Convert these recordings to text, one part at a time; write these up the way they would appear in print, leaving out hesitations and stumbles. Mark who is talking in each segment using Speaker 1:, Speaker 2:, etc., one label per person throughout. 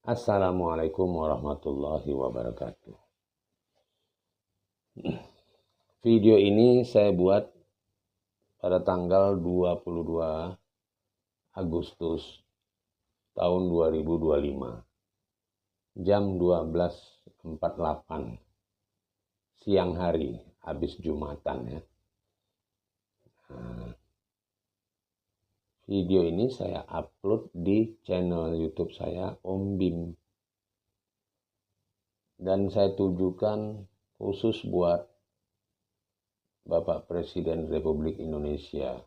Speaker 1: Assalamualaikum warahmatullahi wabarakatuh. Video ini saya buat pada tanggal 22 Agustus tahun 2025, jam 12.48 siang hari, habis Jumatan ya. Video ini saya upload di channel YouTube saya, Om Bim. Dan saya tujukan khusus buat Bapak Presiden Republik Indonesia,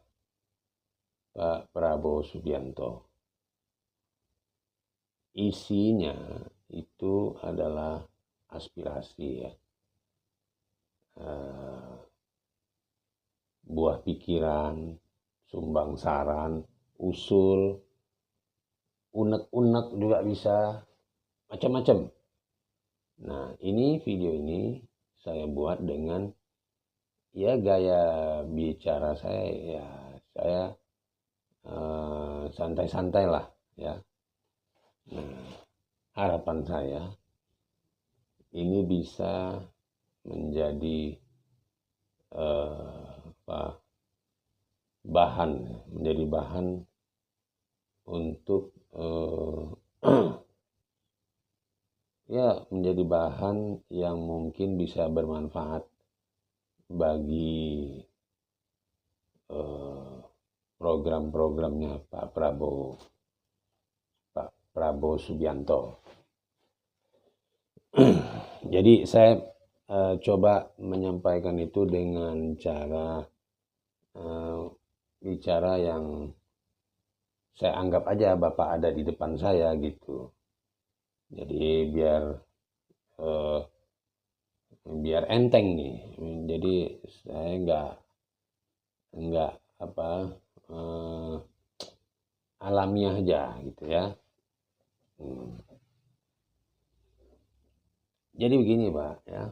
Speaker 1: Pak Prabowo Subianto. Isinya itu adalah aspirasi ya. Buah pikiran, sumbang saran, usul, unek-unek juga bisa, macam-macam. Nah, video ini saya buat dengan ya gaya bicara saya ya, saya santai-santai lah ya. Nah, harapan saya ini bisa menjadi menjadi bahan untuk ya menjadi bahan yang mungkin bisa bermanfaat bagi program-programnya Pak Prabowo Subianto. Jadi saya coba menyampaikan itu dengan cara bicara yang saya anggap aja Bapak ada di depan saya gitu. Jadi biar enteng nih. Jadi saya nggak alamiah aja gitu ya. Jadi begini Pak ya.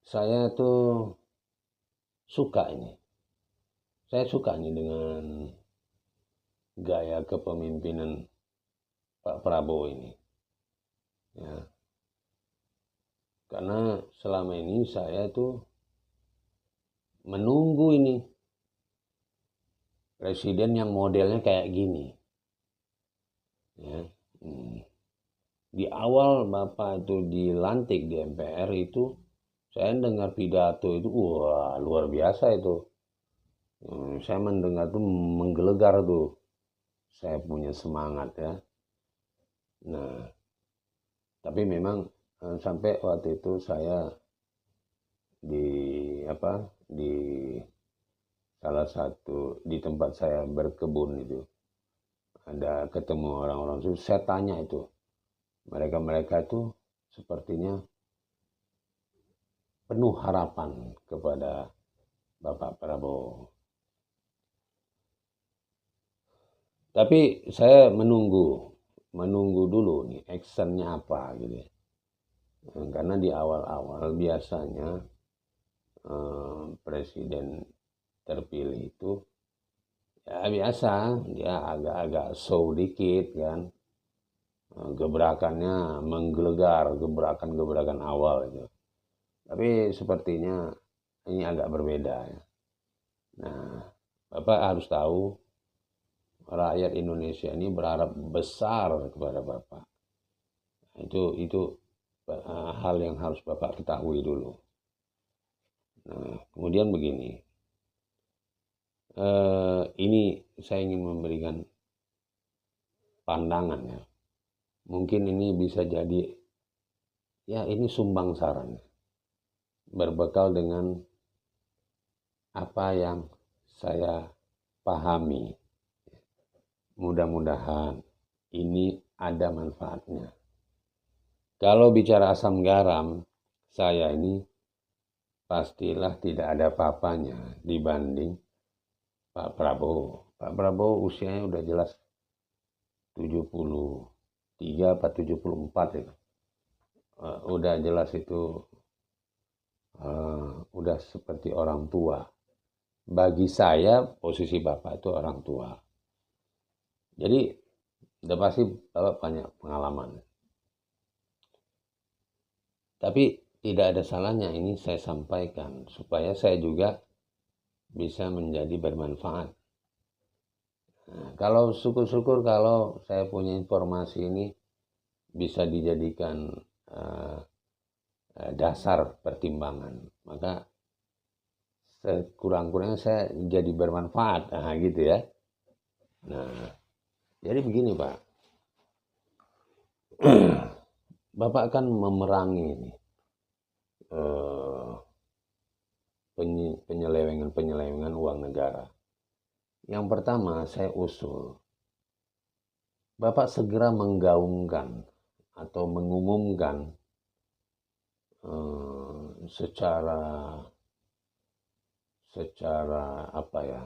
Speaker 1: Saya tuh suka ini. Saya suka nih dengan gaya kepemimpinan Pak Prabowo ini. Ya. Karena selama ini saya tuh menunggu ini presiden yang modelnya kayak gini. Ya. Di awal Bapak itu dilantik di MPR itu, saya dengar pidato itu, wah luar biasa itu. Saya mendengar tuh menggelegar tuh. Saya punya semangat ya. Nah, tapi memang sampai waktu itu saya di salah satu di tempat saya berkebun itu ada ketemu orang-orang itu, saya tanya itu mereka itu sepertinya penuh harapan kepada Bapak Prabowo. Tapi saya menunggu dulu nih actionnya apa gitu. Karena di awal-awal biasanya presiden terpilih itu ya biasa dia agak-agak show dikit kan, gebrakannya menggelegar, gebrakan awal itu. Tapi sepertinya ini agak berbeda ya. Nah, Bapak harus tahu rakyat Indonesia ini berharap besar kepada Bapak. Itu hal yang harus Bapak ketahui dulu. Nah, kemudian begini, ini saya ingin memberikan pandangan ya. Mungkin ini bisa jadi, ya ini sumbang saran, berbekal dengan apa yang saya pahami. Mudah-mudahan ini ada manfaatnya. Kalau bicara asam garam, saya ini pastilah tidak ada apa-apanya dibanding Pak Prabowo. Pak Prabowo usianya udah jelas 73 atau 74 itu. Udah jelas itu udah seperti orang tua. Bagi saya posisi Bapak itu orang tua. Jadi Udah pasti Bapak banyak pengalaman. Tapi tidak ada salahnya ini saya sampaikan supaya saya juga bisa menjadi bermanfaat. Nah, kalau syukur-syukur kalau saya punya informasi ini bisa dijadikan uh, dasar pertimbangan, maka sekurang-kurangnya saya jadi bermanfaat, nah, gitu ya. Nah, jadi begini Pak, Bapak kan memerangi ini penyelewengan uang negara. Yang pertama saya usul, Bapak segera menggaungkan atau mengumumkan secara apa ya,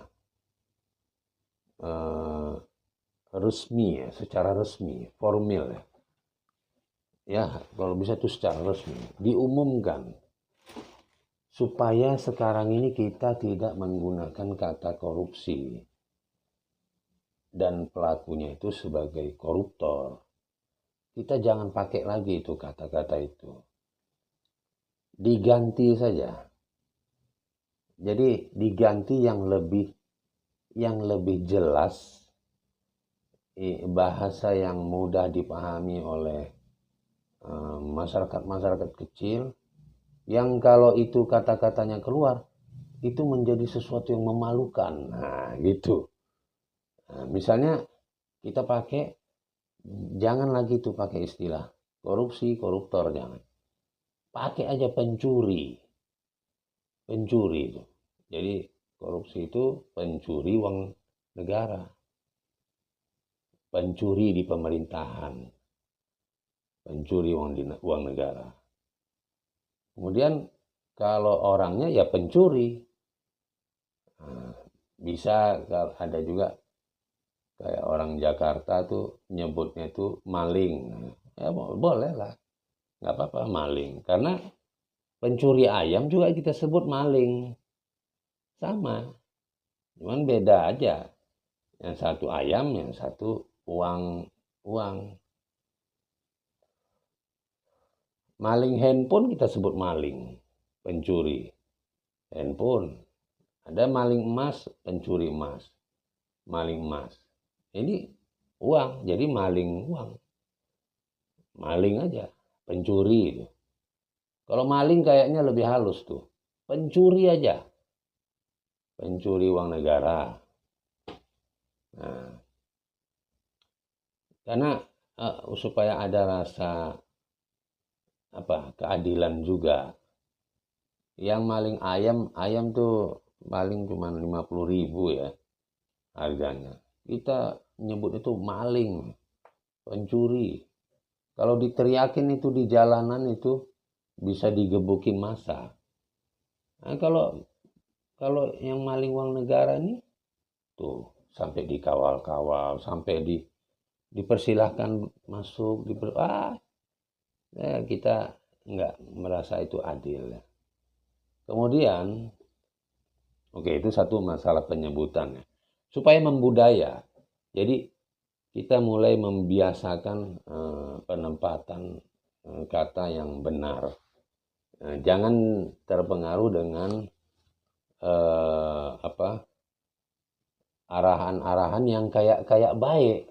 Speaker 1: resmi ya, secara resmi, formil ya. Ya, kalau bisa itu secara resmi diumumkan supaya sekarang ini kita tidak menggunakan kata korupsi dan pelakunya itu sebagai koruptor. Kita jangan pakai lagi itu kata-kata itu. Diganti saja. Jadi diganti yang lebih jelas, bahasa yang mudah dipahami oleh masyarakat kecil, yang kalau itu kata-katanya keluar itu menjadi sesuatu yang memalukan. Nah, gitu. Nah, misalnya kita jangan lagi tuh pakai istilah korupsi, koruptor, jangan. Pakai aja pencuri. Pencuri itu. Jadi korupsi itu pencuri uang negara. Pencuri di pemerintahan. Pencuri uang negara. Kemudian kalau orangnya ya pencuri. Nah, bisa ada juga kayak orang Jakarta tuh nyebutnya itu maling. Ya boleh lah. Nggak apa-apa maling. Karena pencuri ayam juga kita sebut maling. Sama. Cuman beda aja. Yang satu ayam, yang satu uang. Maling handphone kita sebut maling. Pencuri handphone. Ada maling emas, pencuri emas. Maling emas. Ini uang, jadi maling uang. Maling aja, pencuri itu. Kalau maling kayaknya lebih halus tuh. Pencuri aja. Pencuri uang negara. Nah, karena supaya ada rasa keadilan juga. Yang maling ayam tuh paling cuma 50.000 ya harganya. Kita nyebut itu maling, pencuri. Kalau diteriakin itu di jalanan itu bisa digebukin massa. Nah, kalau yang maling uang negara ini tuh sampai dikawal-kawal, sampai dipersilahkan masuk, kita nggak merasa itu adil ya. Kemudian, oke, itu satu masalah penyebutan ya. Supaya membudaya, jadi kita mulai membiasakan penempatan kata yang benar. Jangan terpengaruh dengan arahan-arahan yang kayak baik,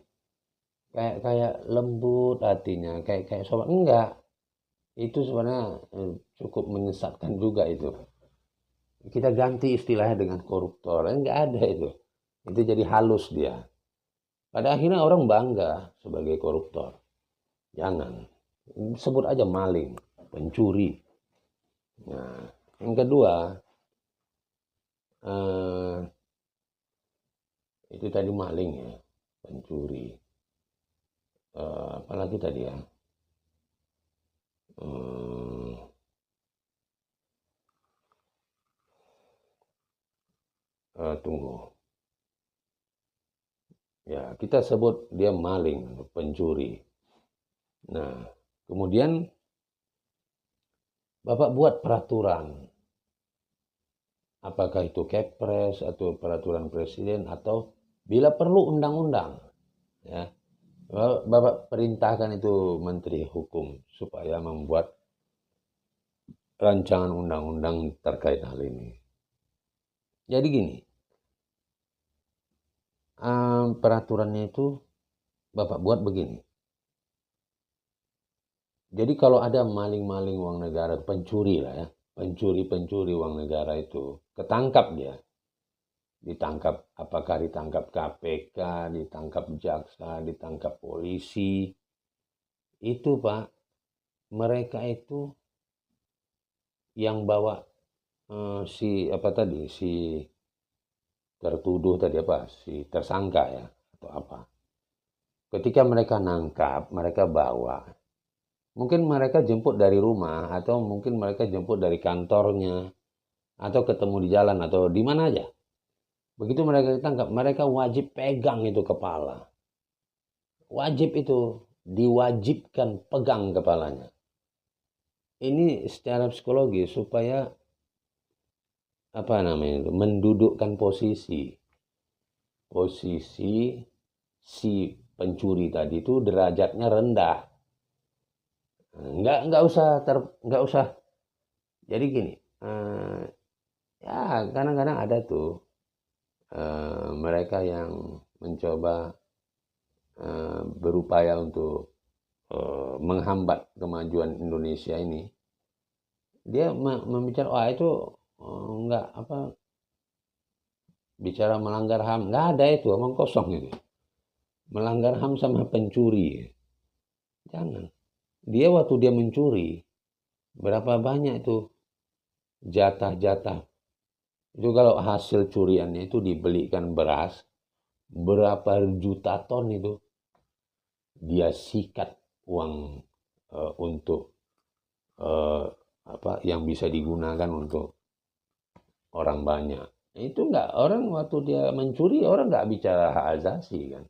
Speaker 1: kayak lembut hatinya, kayak sobat. Enggak, itu sebenarnya cukup menyesatkan juga itu. Kita ganti istilahnya dengan koruptor, enggak ada itu jadi halus dia. Pada akhirnya orang bangga sebagai koruptor. Jangan sebut aja maling, pencuri. Nah, yang kedua, itu tadi maling ya, pencuri. Apalagi tadi ya, tunggu. Ya, kita sebut dia maling, pencuri. Nah, kemudian Bapak buat peraturan. Apakah itu Kepres atau peraturan presiden atau bila perlu undang-undang. Ya. Bapak perintahkan itu Menteri Hukum supaya membuat rancangan undang-undang terkait hal ini. Jadi gini, peraturannya itu Bapak buat begini. Jadi kalau ada maling-maling uang negara, pencuri lah ya, pencuri uang negara itu, ketangkap dia. Ditangkap, apakah ditangkap KPK, ditangkap jaksa, ditangkap polisi. Itu Pak, mereka itu yang bawa si tertuduh tadi apa, si tersangka ya, atau apa. Ketika mereka nangkap, mereka bawa. Mungkin mereka jemput dari rumah, atau mungkin mereka jemput dari kantornya, atau ketemu di jalan, atau di mana aja. Begitu mereka ditangkap, mereka wajib pegang itu kepala. Wajib itu, diwajibkan pegang kepalanya. Ini secara psikologi supaya apa namanya itu, mendudukkan posisi si pencuri tadi itu derajatnya rendah. Nggak usah. Jadi gini, ya kadang-kadang ada tuh mereka yang mencoba berupaya untuk menghambat kemajuan Indonesia ini. Dia membicara, wah itu nggak apa, bicara melanggar HAM, nggak ada itu, omong kosong itu. Melanggar HAM sama pencuri, jangan. Dia waktu dia mencuri, berapa banyak itu jatah-jatah. Itu kalau hasil curiannya itu dibelikan beras, berapa juta ton itu dia sikat uang untuk apa yang bisa digunakan untuk orang banyak. Itu enggak, orang waktu dia mencuri, orang nggak bicara hak asasi kan.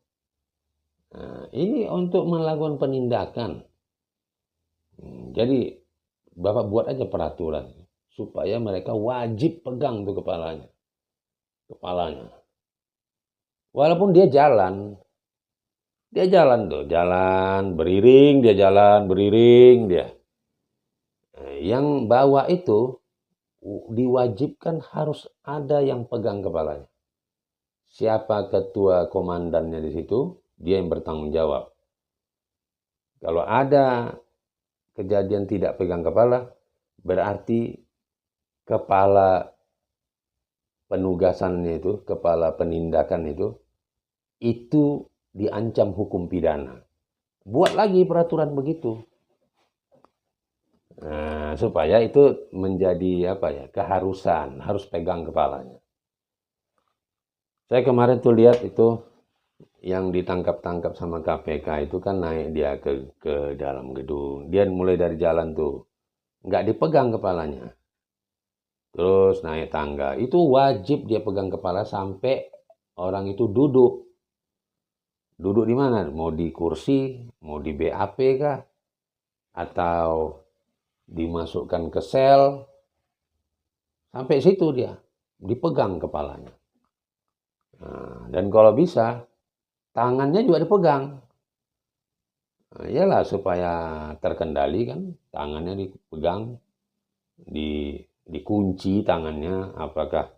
Speaker 1: Nah, ini untuk melakukan penindakan. Jadi Bapak buat aja peraturan supaya mereka wajib pegang tuh kepalanya. Walaupun dia jalan tuh, jalan beriring dia. Yang bawa itu diwajibkan harus ada yang pegang kepalanya. Siapa ketua komandannya di situ, dia yang bertanggung jawab. Kalau ada kejadian tidak pegang kepala, berarti kepala penugasannya itu, kepala penindakan itu diancam hukum pidana. Buat lagi peraturan begitu. Nah, supaya itu menjadi apa ya, keharusan, harus pegang kepalanya. Saya kemarin tuh lihat itu yang ditangkap-tangkap sama KPK itu kan naik dia ke dalam gedung. Dia mulai dari jalan tuh, nggak dipegang kepalanya. Terus naik tangga. Itu wajib dia pegang kepala sampai orang itu duduk. Duduk di mana? Mau di kursi, mau di BAP kah? Atau dimasukkan ke sel. Sampai situ dia, dipegang kepalanya. Nah, dan kalau bisa, tangannya juga dipegang. Nah, iyalah supaya terkendali kan, tangannya dipegang, dikunci tangannya, apakah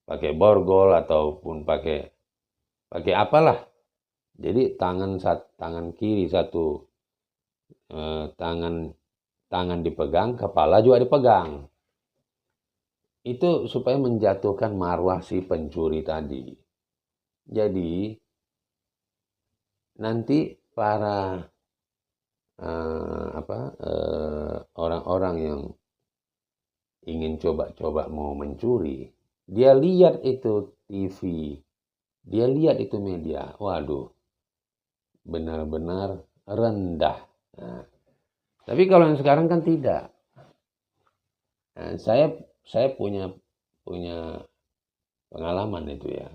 Speaker 1: pakai borgol ataupun pakai apalah. Jadi tangan kiri satu, tangan dipegang, kepala juga dipegang. Itu supaya menjatuhkan marwah si pencuri tadi. Jadi nanti para orang-orang yang ingin coba-coba mau mencuri, dia lihat itu TV, dia lihat itu media, waduh, benar-benar rendah. Nah, tapi kalau yang sekarang kan tidak. Nah, saya punya pengalaman itu ya.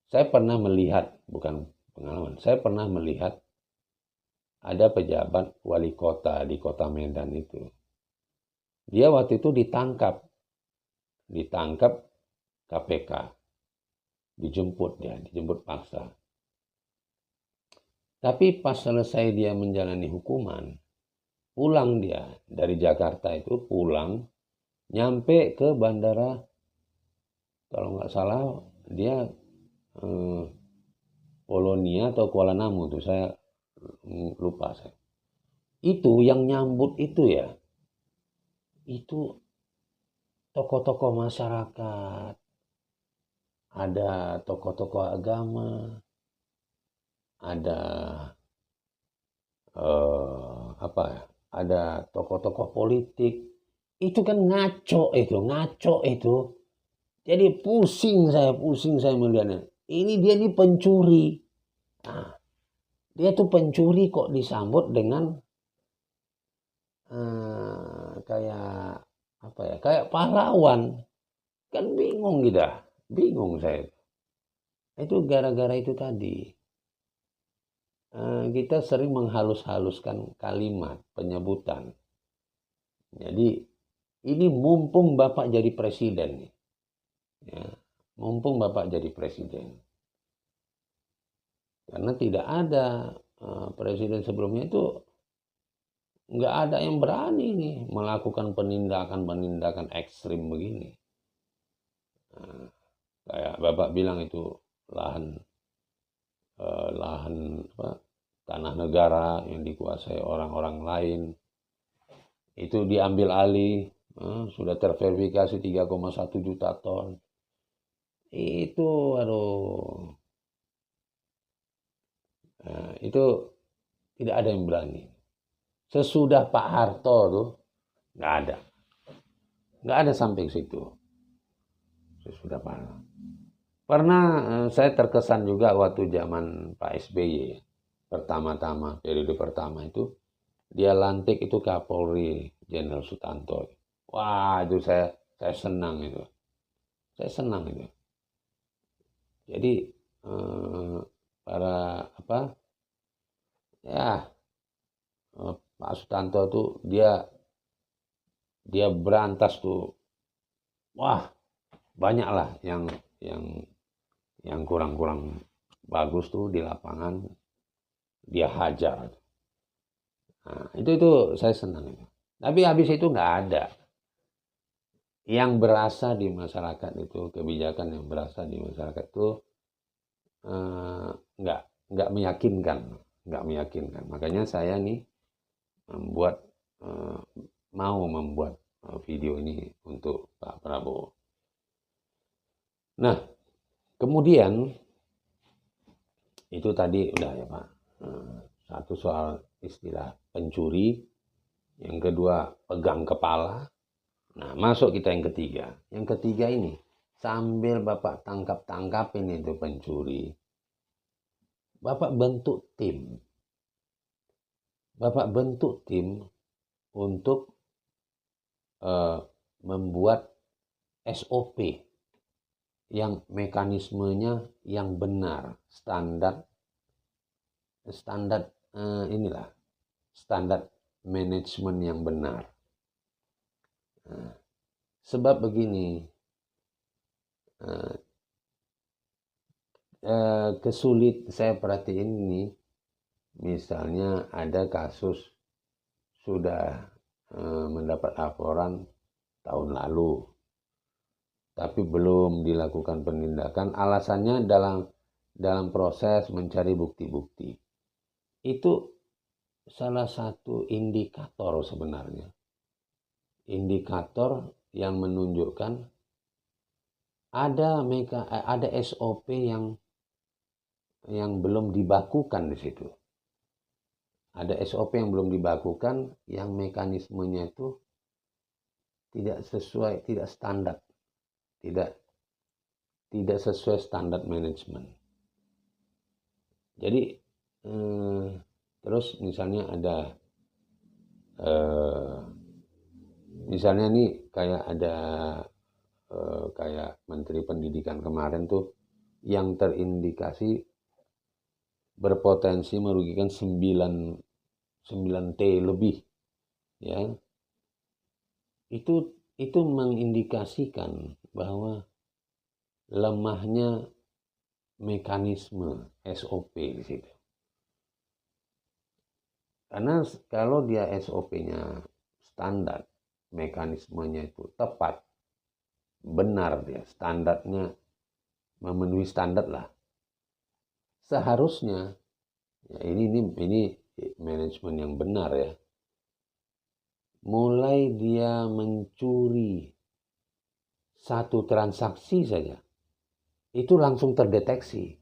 Speaker 1: Saya pernah melihat, bukan pengalaman, saya pernah melihat ada pejabat wali kota di kota Medan itu. Dia waktu itu ditangkap KPK. dijemput paksa. Tapi pas selesai dia menjalani hukuman, pulang dia dari Jakarta itu pulang, nyampe ke bandara, kalau nggak salah dia Polonia atau Kuala Namu tuh, saya lupa saya. Itu yang nyambut itu ya, itu tokoh-tokoh masyarakat, ada tokoh-tokoh agama, ada apa ya, ada tokoh-tokoh politik. Itu kan ngaco itu. Jadi pusing saya melihatnya. Dia nih pencuri. Nah, dia tuh pencuri kok disambut dengan kayak apa ya? Kayak pahlawan. Kan bingung gitu. Bingung saya. Itu gara-gara itu tadi. Kita sering menghalus-haluskan kalimat penyebutan. Jadi ini mumpung Bapak jadi presiden nih. Ya, mumpung Bapak jadi presiden. Karena tidak ada presiden sebelumnya itu nggak ada yang berani nih melakukan penindakan ekstrim begini. Kayak Bapak bilang itu lahan tanah negara yang dikuasai orang-orang lain itu diambil alih, sudah terverifikasi 3,1 juta ton. Itu aduh, itu tidak ada yang berani. Sesudah Pak Harto tuh nggak ada sampai situ. Sesudah Pak Harto. Pernah saya terkesan juga waktu zaman Pak SBY, pertama-tama, periode pertama itu, dia lantik itu Kapolri Jenderal Sutanto. Wah, itu saya senang itu. Saya senang itu. Jadi para Pak Sutanto tuh dia berantas tuh. Wah, banyaklah yang kurang-kurang bagus tuh di lapangan dia hajar. Nah, itu saya senang itu. Tapi habis itu nggak ada yang berasa di masyarakat itu, kebijakan yang berasa di masyarakat itu nggak meyakinkan. Makanya saya nih mau membuat video ini untuk Pak Prabowo. Nah, kemudian itu tadi udah ya Pak. Satu soal istilah pencuri, yang kedua pegang kepala. Nah, masuk kita yang ketiga. Yang ketiga ini, sambil Bapak tangkap-tangkapin itu pencuri, Bapak bentuk tim. Untuk membuat SOP yang mekanismenya yang benar, standar manajemen yang benar. Sebab begini, saya perhatiin ini, misalnya ada kasus sudah mendapat laporan tahun lalu, tapi belum dilakukan penindakan. Alasannya dalam proses mencari bukti-bukti. Itu salah satu indikator sebenarnya. Indikator yang menunjukkan ada SOP yang belum dibakukan di situ. Ada SOP yang belum dibakukan, yang mekanismenya itu tidak sesuai, tidak standar, tidak sesuai standar manajemen. Jadi terus misalnya ada misalnya nih kayak ada kayak Menteri Pendidikan kemarin tuh yang terindikasi berpotensi merugikan 9 T lebih, ya. Itu mengindikasikan bahwa lemahnya mekanisme SOP di situ. Karena kalau dia SOP-nya standar, mekanismenya itu tepat, benar dia, standarnya memenuhi standar lah. Seharusnya ya ini manajemen yang benar ya. Mulai dia mencuri satu transaksi saja, itu langsung terdeteksi.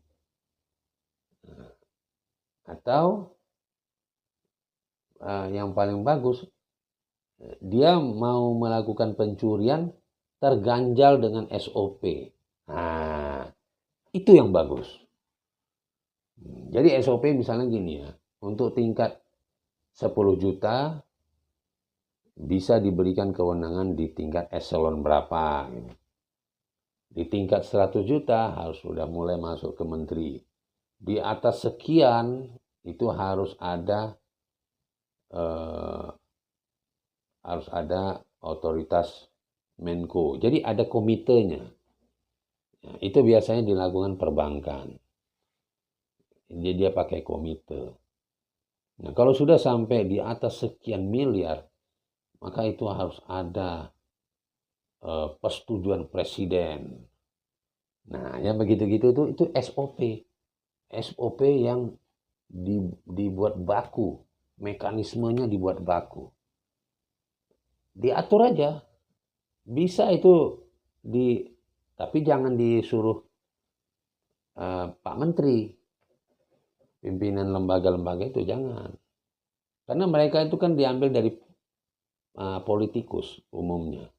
Speaker 1: Atau yang paling bagus, dia mau melakukan pencurian terganjal dengan SOP. Nah, itu yang bagus. Jadi SOP misalnya gini ya, untuk tingkat 10 juta bisa diberikan kewenangan di tingkat eselon berapa. Gitu. Di tingkat 100 juta harus sudah mulai masuk ke menteri. Di atas sekian itu harus ada otoritas Menko. Jadi ada komitenya. Nah, itu biasanya dilakukan perbankan. Jadi dia pakai komite. Nah, kalau sudah sampai di atas sekian miliar, maka itu harus ada persetujuan presiden. Nah, yang begitu-gitu itu SOP. SOP yang dibuat baku. Mekanismenya dibuat baku. Diatur aja. Bisa itu tapi jangan disuruh Pak Menteri. Pimpinan lembaga-lembaga itu jangan. Karena mereka itu kan diambil dari politikus umumnya.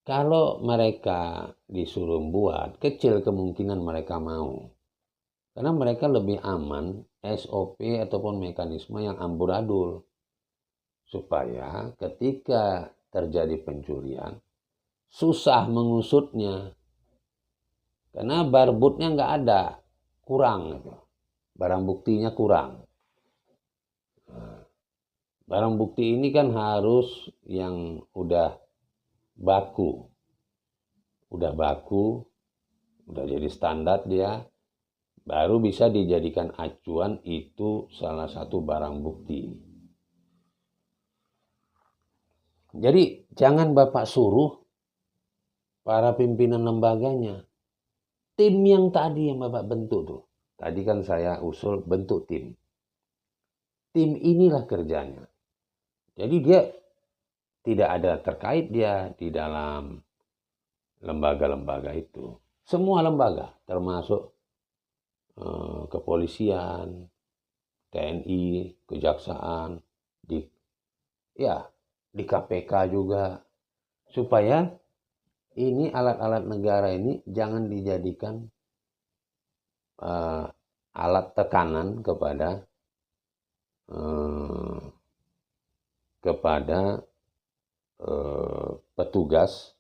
Speaker 1: Kalau mereka disuruh buat, kecil kemungkinan mereka mau. Karena mereka lebih aman SOP ataupun mekanisme yang amburadul. Supaya ketika terjadi pencurian, susah mengusutnya. Karena barbutnya nggak ada, kurang. Barang buktinya kurang. Barang bukti ini kan harus yang udah baku. Udah baku, udah jadi standar dia, baru bisa dijadikan acuan itu salah satu barang bukti. Jadi jangan Bapak suruh para pimpinan lembaganya. Tim yang tadi yang Bapak bentuk tuh. Tadi kan saya usul bentuk tim. Tim inilah kerjanya. Jadi dia tidak ada terkait dia di dalam lembaga-lembaga itu. Semua lembaga termasuk kepolisian, TNI, kejaksaan, di KPK juga. Supaya ini alat-alat negara ini jangan dijadikan alat tekanan kepada petugas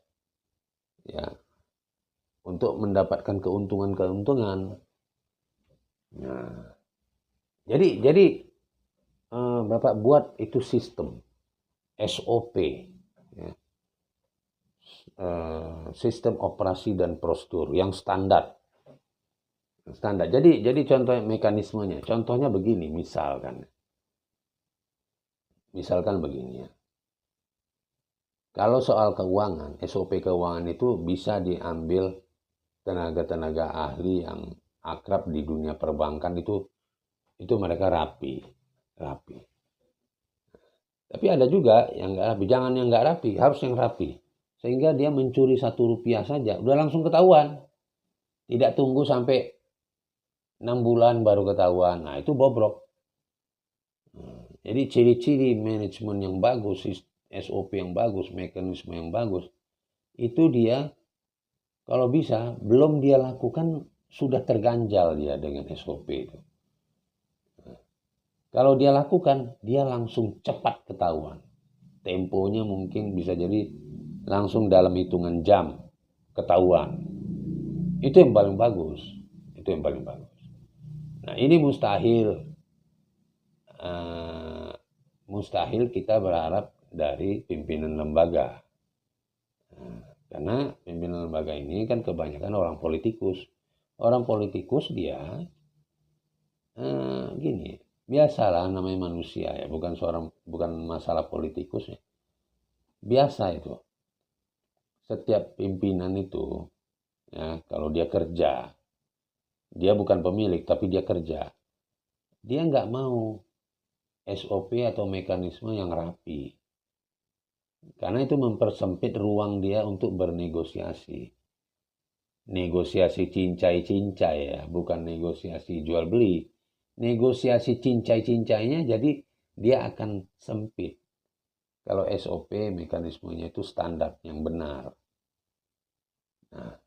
Speaker 1: ya untuk mendapatkan keuntungan. Nah, jadi Bapak buat itu sistem SOP ya. Sistem operasi dan prosedur yang standar. Jadi contoh mekanismenya. Contohnya begini, misalkan begini ya. Kalau soal keuangan, SOP keuangan itu bisa diambil tenaga-tenaga ahli yang akrab di dunia perbankan itu mereka rapi. Tapi ada juga yang nggak rapi. Jangan yang nggak rapi, harus yang rapi. Sehingga dia mencuri 1 rupiah saja, udah langsung ketahuan. Tidak tunggu sampai 6 bulan baru ketahuan. Nah, itu bobrok. Jadi ciri-ciri manajemen yang bagus, SOP yang bagus, mekanisme yang bagus, itu dia kalau bisa belum dia lakukan sudah terganjal dia dengan SOP itu. Kalau dia lakukan, dia langsung cepat ketahuan. Temponya mungkin bisa jadi langsung dalam hitungan jam ketahuan. Itu yang paling bagus. Nah, ini mustahil kita berharap dari pimpinan lembaga. Karena pimpinan lembaga ini kan kebanyakan orang politikus. Orang politikus dia gini, biasalah namanya manusia ya, bukan masalah politikus ya. Biasa itu. Setiap pimpinan itu ya, kalau dia kerja, dia bukan pemilik tapi dia kerja. Dia nggak mau SOP atau mekanisme yang rapi. Karena itu mempersempit ruang dia untuk bernegosiasi. Negosiasi cincai-cincai ya, bukan negosiasi jual beli. Negosiasi cincai-cincainya jadi dia akan sempit. Kalau SOP mekanismenya itu standar yang benar. Nah,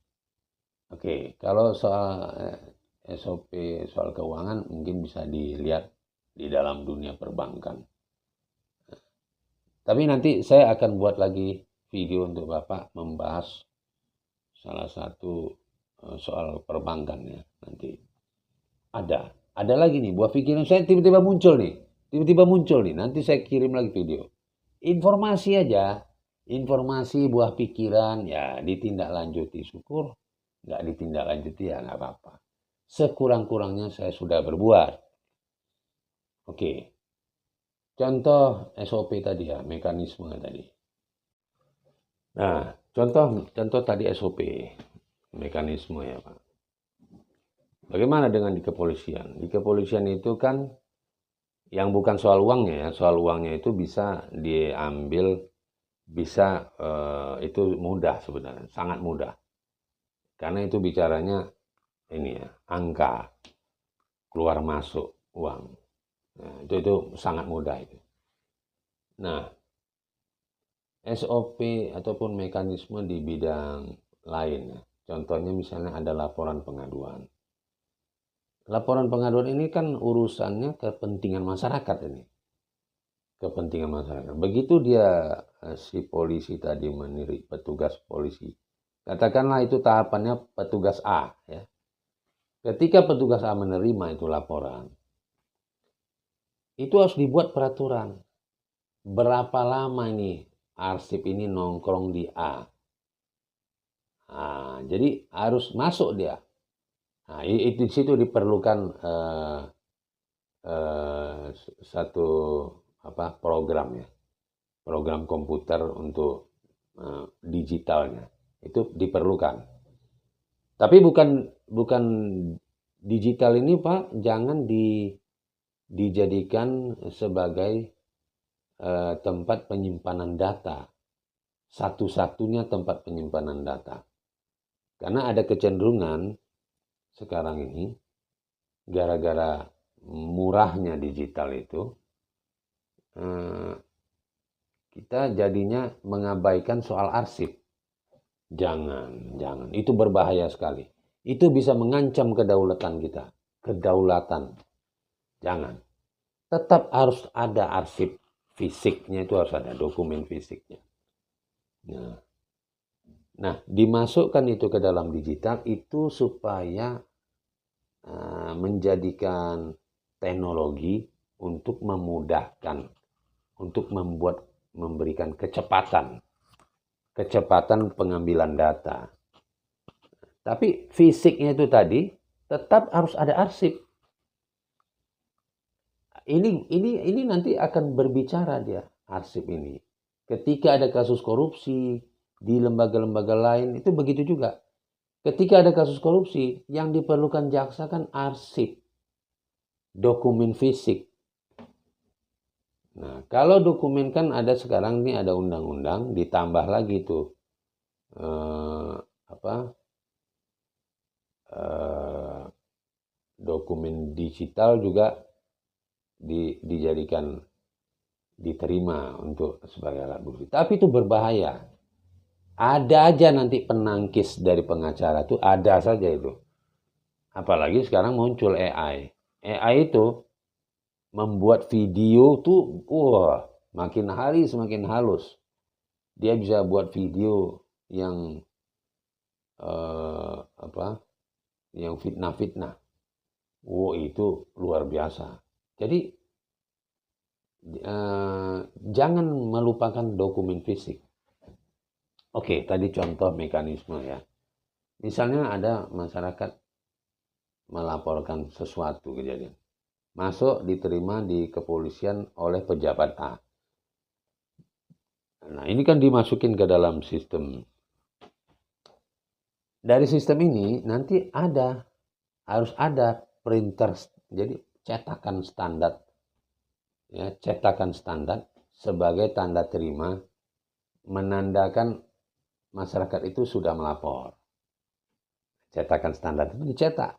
Speaker 1: oke. Kalau soal SOP soal keuangan mungkin bisa dilihat di dalam dunia perbankan. Tapi nanti saya akan buat lagi video untuk Bapak membahas salah satu soal perbankan ya nanti. Ada lagi nih buah pikiran saya tiba-tiba muncul nih. Nanti saya kirim lagi video. Informasi aja, informasi buah pikiran ya ditindaklanjuti, syukur. Nggak ditindaklanjuti ya nggak apa-apa. Sekurang-kurangnya saya sudah berbuat. Oke. Contoh SOP tadi ya, mekanisme tadi. Nah, contoh tadi SOP, mekanisme ya Pak. Bagaimana dengan di kepolisian? Di kepolisian itu kan yang bukan soal uangnya ya, soal uangnya itu bisa diambil, bisa itu mudah sebenarnya, sangat mudah. Karena itu bicaranya ini ya, angka keluar masuk uang. Nah, itu sangat mudah itu. Nah, SOP ataupun mekanisme di bidang lain ya. Contohnya misalnya ada laporan pengaduan. Laporan pengaduan ini kan urusannya kepentingan masyarakat ini. Kepentingan masyarakat. Begitu dia si polisi tadi petugas polisi. Katakanlah itu tahapannya petugas A ya. Ketika petugas A menerima itu laporan, itu harus dibuat peraturan. Berapa lama ini arsip ini nongkrong di A. Nah, jadi harus masuk dia. Nah, itu di situ diperlukan satu program ya, program komputer untuk digitalnya itu diperlukan. Tapi bukan digital ini Pak, jangan dijadikan sebagai tempat penyimpanan data. Satu-satunya tempat penyimpanan data. Karena ada kecenderungan sekarang ini, gara-gara murahnya digital itu, kita jadinya mengabaikan soal arsip. Jangan. Itu berbahaya sekali. Itu bisa mengancam kedaulatan kita. Kedaulatan. Jangan. Tetap harus ada arsip fisiknya, itu harus ada dokumen fisiknya. Nah, dimasukkan itu ke dalam digital itu supaya menjadikan teknologi untuk memudahkan, untuk memberikan kecepatan pengambilan data. Tapi fisiknya itu tadi tetap harus ada arsip. Ini nanti akan berbicara dia arsip ini. Ketika ada kasus korupsi di lembaga-lembaga lain itu begitu juga. Ketika ada kasus korupsi yang diperlukan jaksa kan arsip, dokumen fisik. Nah, kalau dokumen kan ada sekarang ini ada undang-undang ditambah lagi tuh dokumen digital juga dijadikan diterima untuk sebagai alat bukti. Tapi itu berbahaya. Ada aja nanti penangkis dari pengacara itu ada saja itu. Apalagi sekarang muncul AI. AI itu membuat video tuh makin hari semakin halus. Dia bisa buat video yang yang fitnah-fitnah. Itu luar biasa. Jadi jangan melupakan dokumen fisik. Oke, tadi contoh mekanisme ya. Misalnya ada masyarakat melaporkan sesuatu kejadian. Masuk diterima di kepolisian oleh pejabat A. Nah, ini kan dimasukin ke dalam sistem. Dari sistem ini nanti harus ada printer, jadi cetakan standar. Ya, cetakan standar sebagai tanda terima menandakan masyarakat itu sudah melapor. Cetakan standar itu dicetak,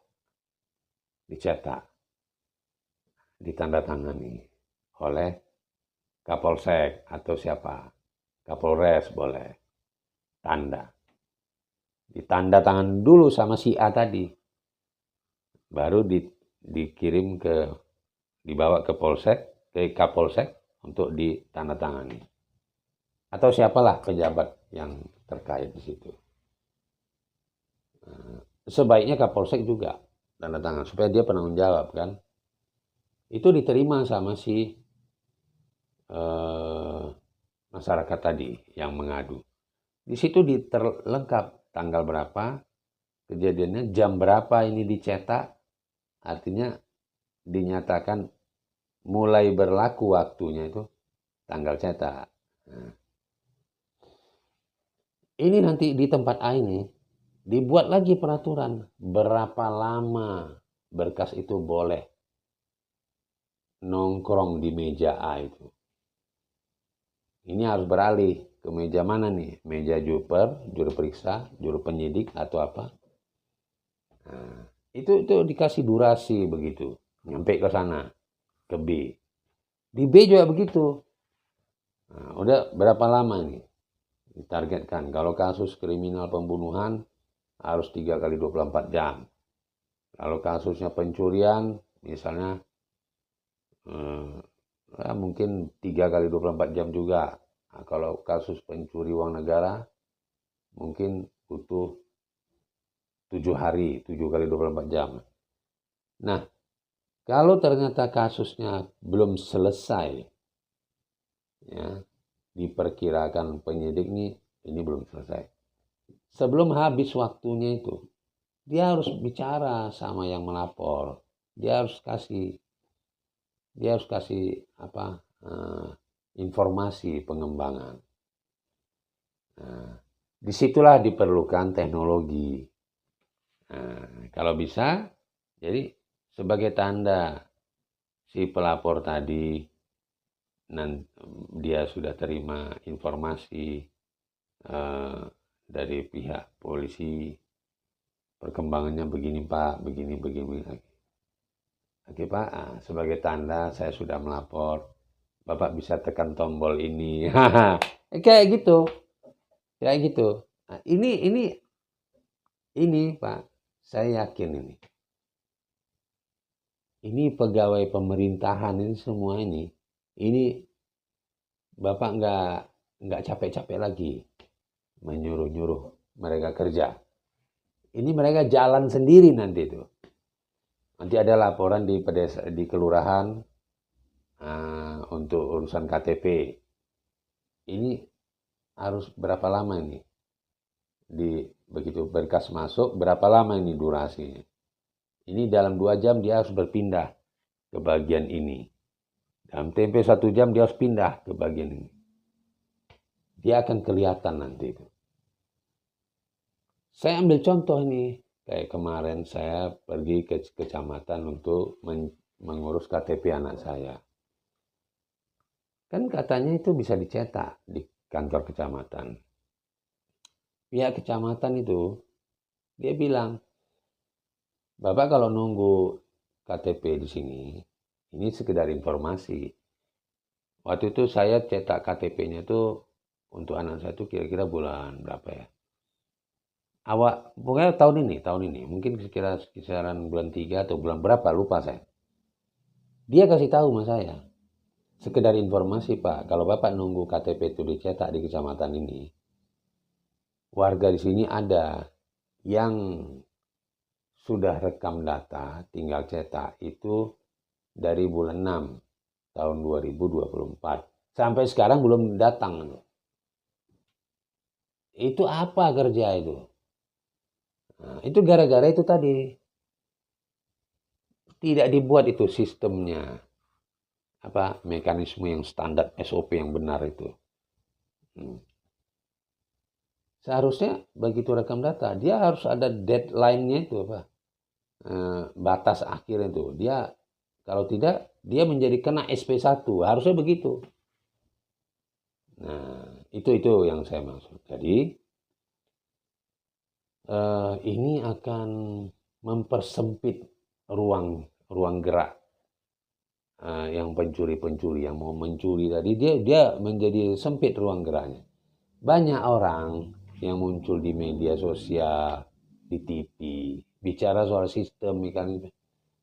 Speaker 1: ditandatangani oleh Kapolsek atau siapa, Kapolres boleh, ditanda tangan dulu sama si A tadi, baru dikirim dibawa ke Kapolsek untuk ditandatangani. Atau siapalah pejabat yang terkait di situ. Sebaiknya Kapolsek juga tanda tangan supaya dia penanggung jawab kan. Itu diterima sama si masyarakat tadi yang mengadu. Di situ terlengkap tanggal berapa kejadiannya, jam berapa ini dicetak, artinya dinyatakan mulai berlaku waktunya itu tanggal cetak. Nah, ini nanti di tempat A ini dibuat lagi peraturan berapa lama berkas itu boleh nongkrong di meja A itu. Ini harus beralih ke meja mana nih? Meja juru periksa, juru penyidik atau apa? Nah, itu dikasih durasi begitu, nyampe ke sana, ke B. Di B juga begitu. Nah, udah berapa lama nih? Ditargetkan. Kalau kasus kriminal pembunuhan harus 3 kali 24 jam. Kalau kasusnya pencurian, misalnya mungkin 3 kali 24 jam juga. Nah, kalau kasus pencuri uang negara, mungkin butuh 7 hari, 7 kali 24 jam. Nah, kalau ternyata kasusnya belum selesai, ya, diperkirakan penyidik ini belum selesai. Sebelum habis waktunya itu, dia harus bicara sama yang melapor. Dia harus kasih informasi pengembangan. Nah, disitulah diperlukan teknologi. Nah, kalau bisa, jadi sebagai tanda si pelapor tadi dia sudah terima informasi dari pihak polisi, perkembangannya begini Pak, begini. Oke Pak, sebagai tanda saya sudah melapor, Bapak bisa tekan tombol ini. Kayak gitu. Nah, ini Pak, saya yakin ini pegawai pemerintahan ini semua ini Bapak nggak capek-capek lagi menyuruh-nyuruh mereka kerja. Ini mereka jalan sendiri nanti itu. Nanti ada laporan di kelurahan untuk urusan KTP. Ini harus berapa lama ini? Begitu berkas masuk, berapa lama ini durasinya? Ini dalam 2 jam dia harus berpindah ke bagian ini. Dalam tempo 1 jam dia harus pindah ke bagian ini. Dia akan kelihatan nanti itu. Saya ambil contoh ini. Kayak kemarin saya pergi ke kecamatan untuk mengurus KTP anak saya. Kan katanya itu bisa dicetak di kantor kecamatan. Pihak kecamatan itu, dia bilang, Bapak kalau nunggu KTP di sini, ini sekedar informasi. Waktu itu saya cetak KTP-nya itu untuk anak saya itu kira-kira bulan berapa ya? Pokoknya tahun ini. Mungkin kisaran bulan 3 atau bulan berapa, lupa saya. Dia kasih tahu sama saya. Sekedar informasi Pak, kalau Bapak nunggu KTP itu dicetak di kecamatan ini, warga di sini ada yang sudah rekam data, tinggal cetak itu dari bulan 6 tahun 2024. Sampai sekarang belum datang. Itu apa kerja itu? Nah, itu gara-gara itu tadi. Tidak dibuat itu sistemnya. Apa mekanisme yang standar SOP yang benar itu. Hmm. Seharusnya begitu rekam data, dia harus ada deadline-nya itu apa? Batas akhir itu. Dia kalau tidak dia menjadi kena SP1. Harusnya begitu. Nah, itu yang saya maksud. Jadi ini akan mempersempit ruang ruang gerak yang pencuri-pencuri yang mau mencuri tadi dia menjadi sempit ruang geraknya. Banyak orang yang muncul di media sosial, di TV, bicara soal sistem mekanisme.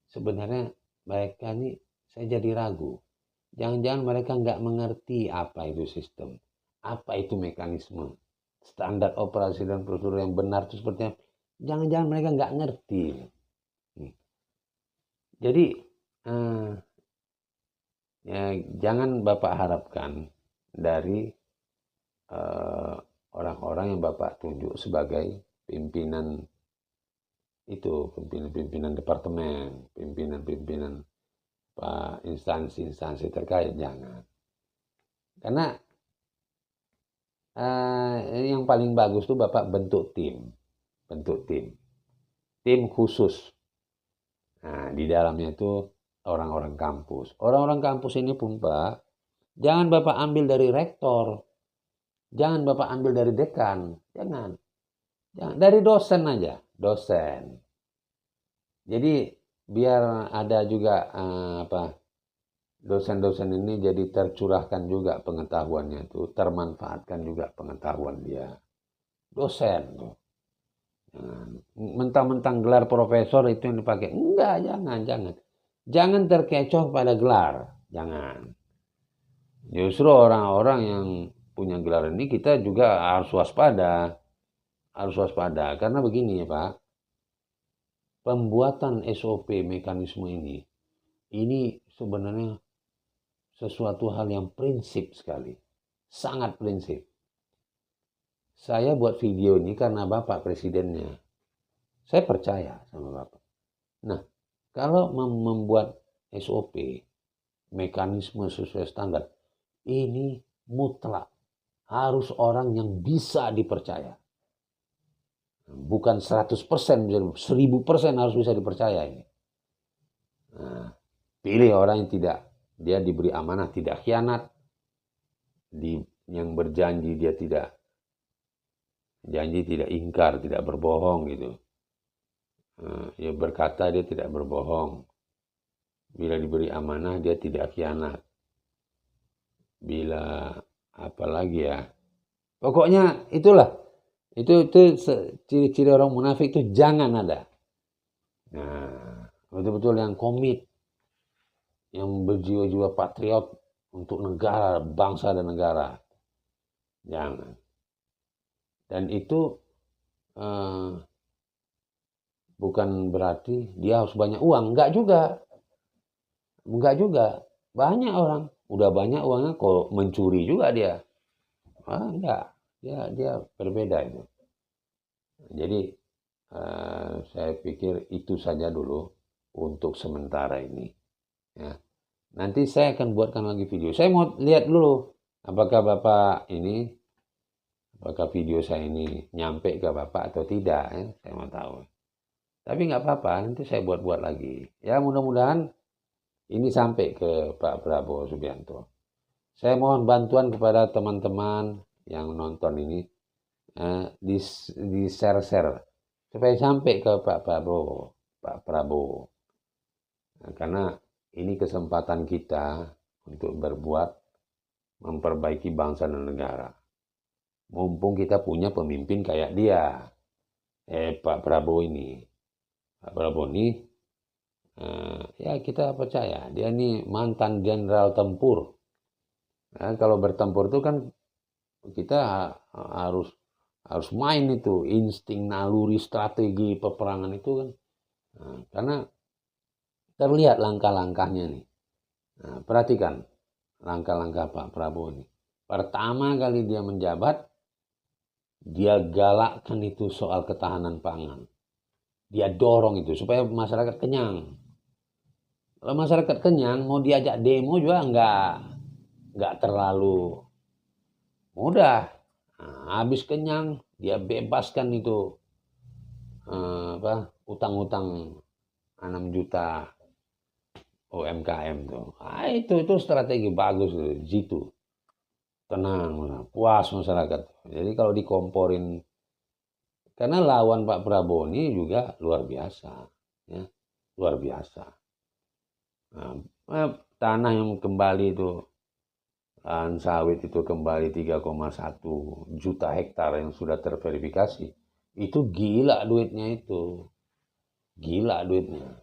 Speaker 1: Sebenarnya mereka ini saya jadi ragu. Jangan-jangan mereka nggak mengerti apa itu sistem, apa itu mekanisme, standar operasi dan prosedur yang benar itu seperti apa. Jangan-jangan mereka nggak ngerti. Jadi ya, jangan Bapak harapkan dari orang-orang yang Bapak tunjuk sebagai pimpinan itu, pimpinan-pimpinan departemen, pimpinan-pimpinan instansi-instansi terkait, jangan. Karena yang paling bagus tuh Bapak bentuk tim khusus. Nah, di dalamnya itu orang-orang kampus. Orang-orang kampus ini pun Pak, jangan Bapak ambil dari rektor, jangan Bapak ambil dari dekan, jangan dari dosen aja, dosen. Jadi biar ada juga dosen-dosen ini jadi tercurahkan juga pengetahuannya itu, termanfaatkan juga pengetahuan dia. Dosen tuh. Mentang-mentang gelar profesor itu yang dipakai. Enggak, jangan. Jangan terkecoh pada gelar. Jangan. Justru orang-orang yang punya gelar ini kita juga harus waspada. Harus waspada. Karena begini ya Pak. Pembuatan SOP mekanisme ini sebenarnya sesuatu hal yang prinsip sekali. Sangat prinsip. Saya buat video ini karena Bapak presidennya. Saya percaya sama Bapak. Nah, kalau membuat SOP, mekanisme sesuai standar, ini mutlak. Harus orang yang bisa dipercaya. Bukan 100%, 1000% harus bisa dipercaya ini. Nah, pilih orang yang tidak, dia diberi amanah, tidak khianat. Yang berjanji dia tidak janji, tidak ingkar, tidak berbohong gitu. Ya berkata dia tidak berbohong. Bila diberi amanah dia tidak khianat. Bila apalagi ya. Pokoknya itulah. Itu ciri-ciri orang munafik itu jangan ada. Nah, betul-betul yang komit, yang berjiwa-jiwa patriot untuk negara, bangsa dan negara. Jangan. Dan itu bukan berarti dia harus banyak uang. Enggak juga. Banyak orang. Udah banyak uangnya kok mencuri juga dia. Enggak. Dia berbeda itu. Jadi saya pikir itu saja dulu untuk sementara ini. Ya. Nanti saya akan buatkan lagi video. Saya mau lihat dulu apakah video saya ini nyampe ke Bapak atau tidak. Ya. Saya mau tahu. Tapi nggak apa-apa, nanti saya buat-buat lagi. Ya mudah-mudahan ini sampai ke Pak Prabowo Subianto. Saya mohon bantuan kepada teman-teman yang nonton ini di share-share supaya sampai ke Pak Prabowo. Nah, karena ini kesempatan kita untuk berbuat memperbaiki bangsa dan negara. Mumpung kita punya pemimpin kayak dia, Pak Prabowo ini. Pak Prabowo ini ya kita percaya dia ini mantan jenderal tempur. Nah, kalau bertempur itu kan kita harus main itu insting, naluri, strategi peperangan itu kan. Nah, karena terlihat langkah-langkahnya nih. Nah, perhatikan langkah-langkah Pak Prabowo ini. Pertama kali dia menjabat, dia galakkan itu soal ketahanan pangan. Dia dorong itu supaya masyarakat kenyang. Kalau masyarakat kenyang, mau diajak demo juga nggak terlalu mudah. Nah, habis kenyang, dia bebaskan itu utang-utang 6 juta UMKM tuh. Itu strategi bagus tuh, jitu. Tenang, puas masyarakat. Jadi kalau dikomporin, karena lawan Pak Prabowo ini juga luar biasa, ya, luar biasa. Nah, tanah yang kembali itu, lahan sawit itu kembali 3,1 juta hektar yang sudah terverifikasi. Itu gila duitnya itu. Gila duitnya.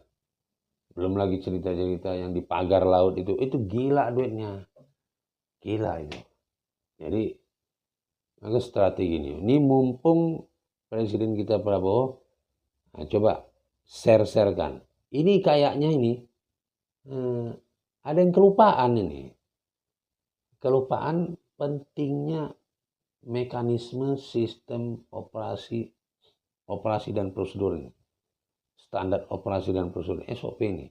Speaker 1: Belum lagi cerita-cerita yang di pagar laut itu gila duitnya. Gila itu. Jadi, maka strategi ini mumpung Presiden kita Prabowo, nah coba share-sharekan. Ini kayaknya ini, ada yang kelupaan ini. Kelupaan pentingnya mekanisme sistem operasi dan prosedur ini. Standar operasi dan prosedur, SOP ini.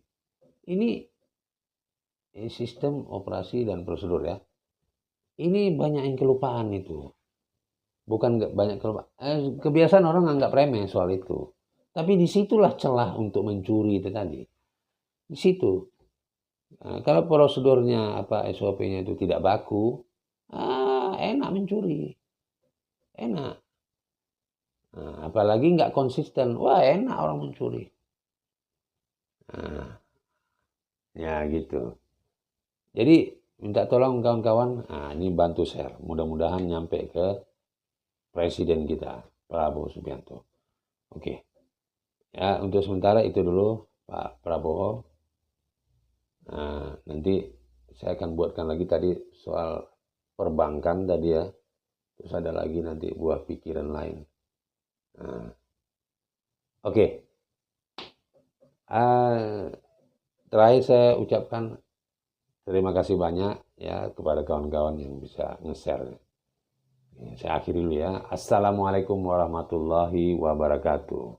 Speaker 1: Ini sistem operasi dan prosedur ya. Ini banyak yang kelupaan itu. Bukan banyak kelupaan. Kebiasaan orang anggap remeh soal itu. Tapi disitulah celah untuk mencuri itu tadi. Di situ. Nah, kalau prosedurnya SOP-nya itu tidak baku, enak mencuri. Enak. Nah, apalagi nggak konsisten. Wah, enak orang mencuri. Nah, ya gitu. Jadi minta tolong kawan-kawan, ini bantu share. Mudah-mudahan nyampe ke Presiden kita, Prabowo Subianto. Oke. Ya, untuk sementara itu dulu, Pak Prabowo. Nah, nanti saya akan buatkan lagi tadi soal perbankan tadi ya. Terus ada lagi nanti buah pikiran lain. Nah, oke. Terakhir saya ucapkan terima kasih banyak ya kepada kawan-kawan yang bisa nge-share. Saya akhiri dulu ya. Assalamualaikum warahmatullahi wabarakatuh.